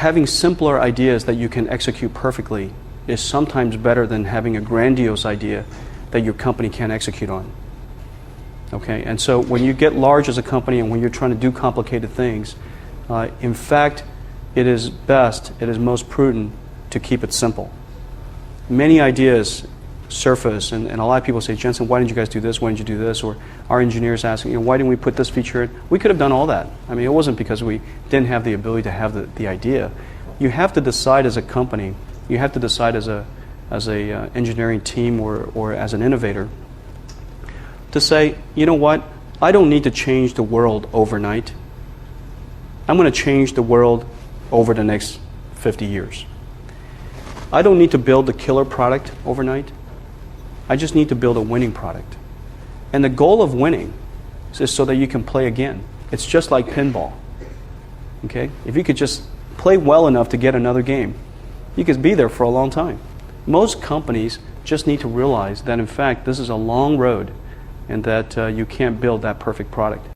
having simpler ideas that you can execute perfectly is sometimes better than having a grandiose idea that your company can't execute on. Okay, and so when you get large as a company and when you're trying to do complicated things, in fact, it is most prudent to keep it simple. Many ideas surface, and a lot of people say, Jensen, why didn't you guys do this? Why didn't you do this? Or our engineers asking, why didn't we put this feature in? We could have done all that. I mean, it wasn't because we didn't have the ability to have the idea. You have to decide as a company, you have to decide as a engineering team or as an innovator to say, you know what, I don't need to change the world overnight. I'm going to change the world over the next 50 years. I don't need to build a killer product overnight. I just need to build a winning product. And the goal of winning is so that you can play again. It's just like pinball. Okay? If you could just play well enough to get another game, you could be there for a long time. Most companies just need to realize that, in fact, this is a long road and that you can't build that perfect product.